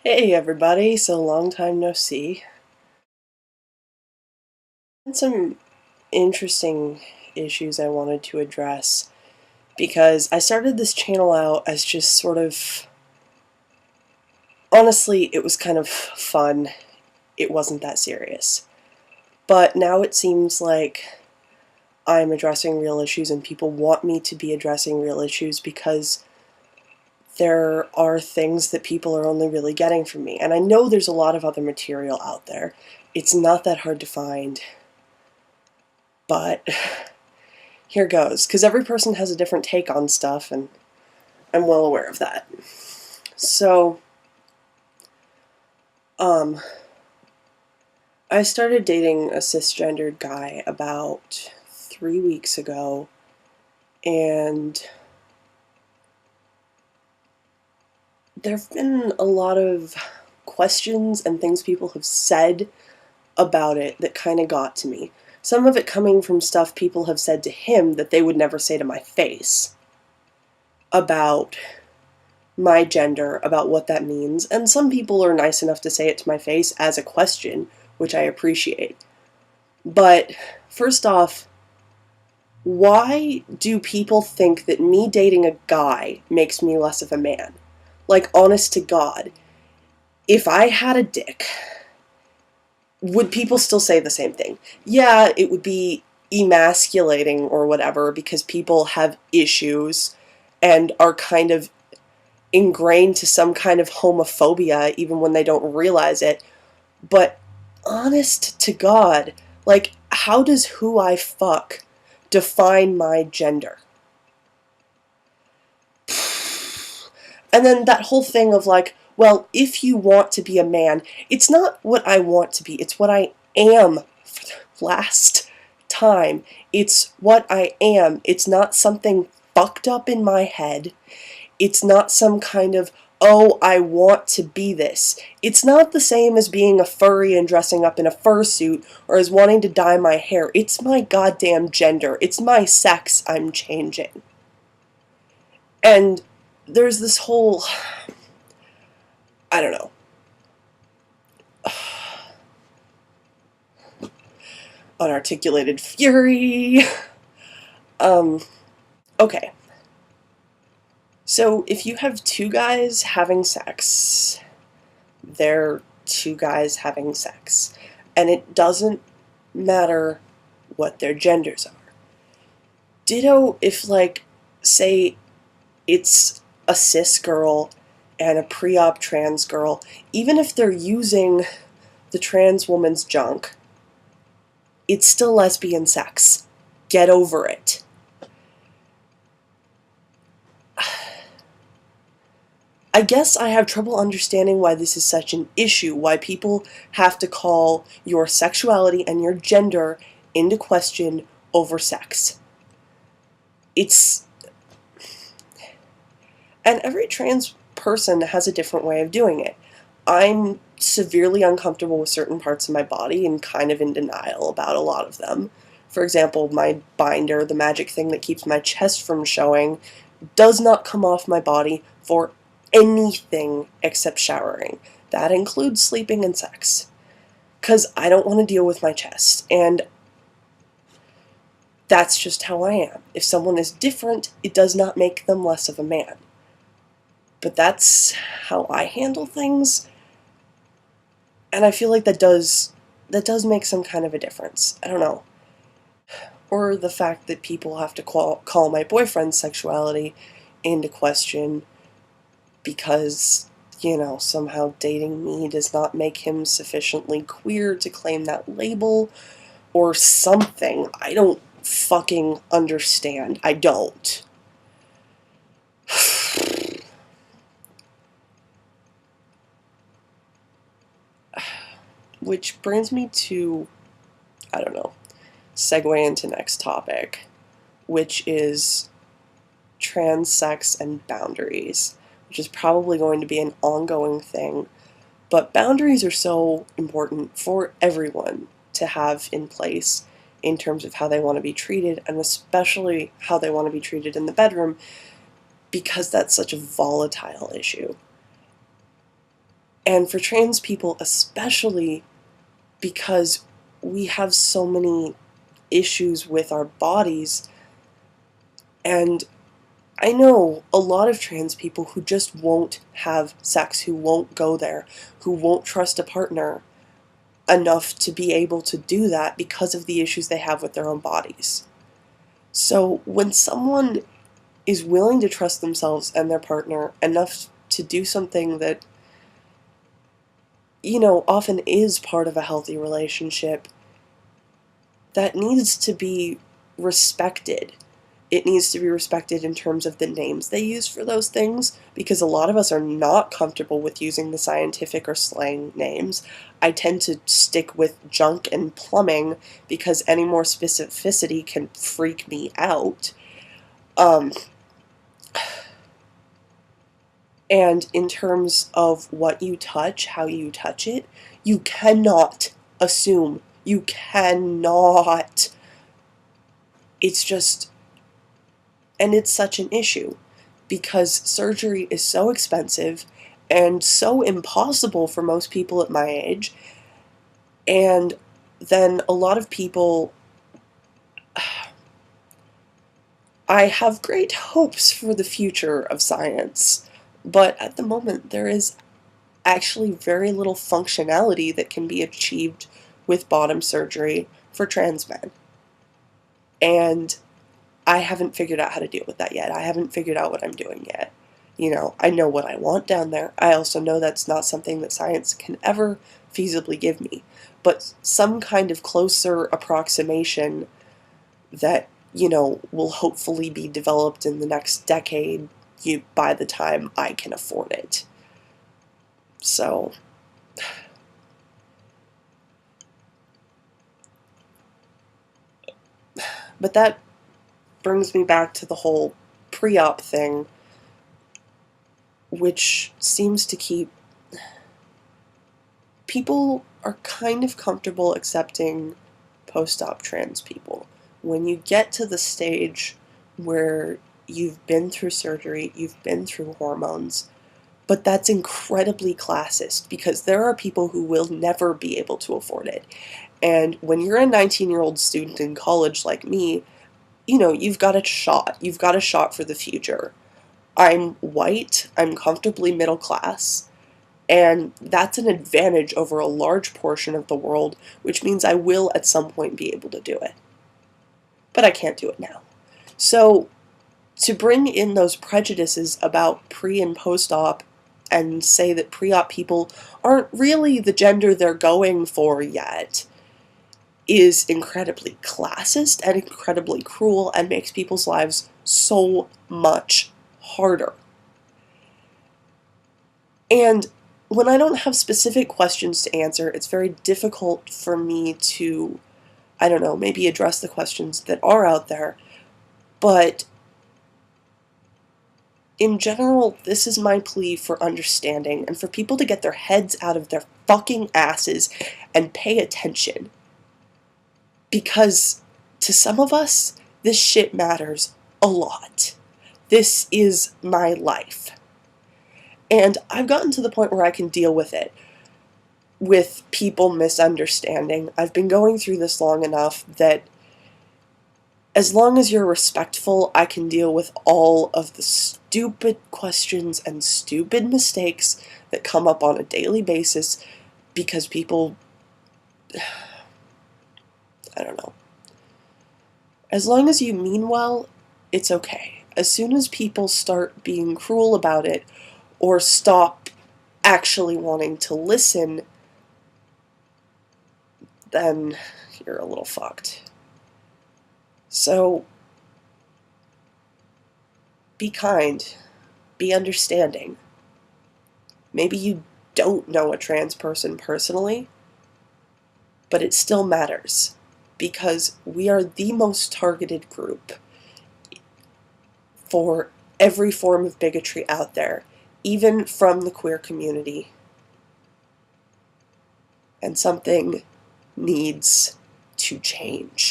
Hey everybody, so long time no see. And some interesting issues I wanted to address because I started this channel out as just sort of, honestly, it was kind of fun. It wasn't that serious. But now it seems like I'm addressing real issues and people want me to be addressing real issues because there are things that people are only really getting from me. And I know there's a lot of other material out there. It's not that hard to find. But here goes, because every person has a different take on stuff, and I'm well aware of that. So, I started dating a cisgendered guy about 3 weeks ago, and there have been a lot of questions and things people have said about it that kind of got to me. Some of it coming from stuff people have said to him that they would never say to my face about my gender, about what that means, and some people are nice enough to say it to my face as a question, which I appreciate. But first off, why do people think that me dating a guy makes me less of a man? Like, honest to God, if I had a dick, would people still say the same thing? Yeah, it would be emasculating or whatever because people have issues and are kind of ingrained to some kind of homophobia even when they don't realize it. But honest to God, like, how does who I fuck define my gender? And then that whole thing of like, well, if you want to be a man, it's not what I want to be, it's what I am for the last time. It's what I am. It's not something fucked up in my head. It's not some kind of, oh, I want to be this. It's not the same as being a furry and dressing up in a fursuit or as wanting to dye my hair. It's my goddamn gender. It's my sex I'm changing. And there's this whole, I don't know, unarticulated fury. Okay. So if you have two guys having sex, they're two guys having sex. And it doesn't matter what their genders are. Ditto if, like, say it's a cis girl and a pre-op trans girl, even if they're using the trans woman's junk, it's still lesbian sex. Get over it. I guess I have trouble understanding why this is such an issue, why people have to call your sexuality and your gender into question over sex. It's... And every trans person has a different way of doing it. I'm severely uncomfortable with certain parts of my body and kind of in denial about a lot of them. For example, my binder, the magic thing that keeps my chest from showing, does not come off my body for anything except showering. That includes sleeping and sex. Because I don't want to deal with my chest. And that's just how I am. If someone is different, it does not make them less of a man. But that's how I handle things. And I feel like that does make some kind of a difference. I don't know. Or the fact that people have to call my boyfriend's sexuality into question because, you know, somehow dating me does not make him sufficiently queer to claim that label, or something. I don't fucking understand. I don't. Which brings me to, I don't know, segue into next topic, which is trans sex and boundaries, which is probably going to be an ongoing thing. But boundaries are so important for everyone to have in place in terms of how they want to be treated, and especially how they want to be treated in the bedroom, because that's such a volatile issue. And for trans people especially, because we have so many issues with our bodies, and I know a lot of trans people who just won't have sex, who won't go there, who won't trust a partner enough to be able to do that because of the issues they have with their own bodies. So when someone is willing to trust themselves and their partner enough to do something that, often is part of a healthy relationship, that needs to be respected. It needs to be respected in terms of the names they use for those things, because a lot of us are not comfortable with using the scientific or slang names. I tend to stick with junk and plumbing because any more specificity can freak me out. And in terms of what you touch, how you touch it, you cannot assume. You cannot. It's just, and it's such an issue because surgery is so expensive and so impossible for most people at my age. And then a lot of people, I have great hopes for the future of science, but at the moment there is actually very little functionality that can be achieved with bottom surgery for trans men. And I haven't figured out how to deal with that yet. I haven't figured out what I'm doing yet. I know what I want down there. I also know that's not something that science can ever feasibly give me. But some kind of closer approximation that, will hopefully be developed in the next decade by the time I can afford it. So, but that brings me back to the whole pre-op thing, which seems to keep people are kind of comfortable accepting post-op trans people. When you get to the stage where you've been through surgery, you've been through hormones, but that's incredibly classist because there are people who will never be able to afford it. And when you're a 19-year-old student in college like me, you've got a shot. You've got a shot for the future. I'm white, I'm comfortably middle class, and that's an advantage over a large portion of the world, which means I will at some point be able to do it. But I can't do it now. So, to bring in those prejudices about pre and post-op and say that pre-op people aren't really the gender they're going for yet is incredibly classist and incredibly cruel and makes people's lives so much harder. And when I don't have specific questions to answer, it's very difficult for me to, maybe address the questions that are out there. But in general, this is my plea for understanding and for people to get their heads out of their fucking asses and pay attention. Because to some of us, this shit matters a lot. This is my life. And I've gotten to the point where I can deal with it, with people misunderstanding. I've been going through this long enough that as long as you're respectful, I can deal with all of the stupid questions and stupid mistakes that come up on a daily basis because people, I don't know. As long as you mean well, it's okay. As soon as people start being cruel about it or stop actually wanting to listen, then you're a little fucked. So, be kind. Be understanding. Maybe you don't know a trans person personally, but it still matters because we are the most targeted group for every form of bigotry out there, even from the queer community. And something needs to change.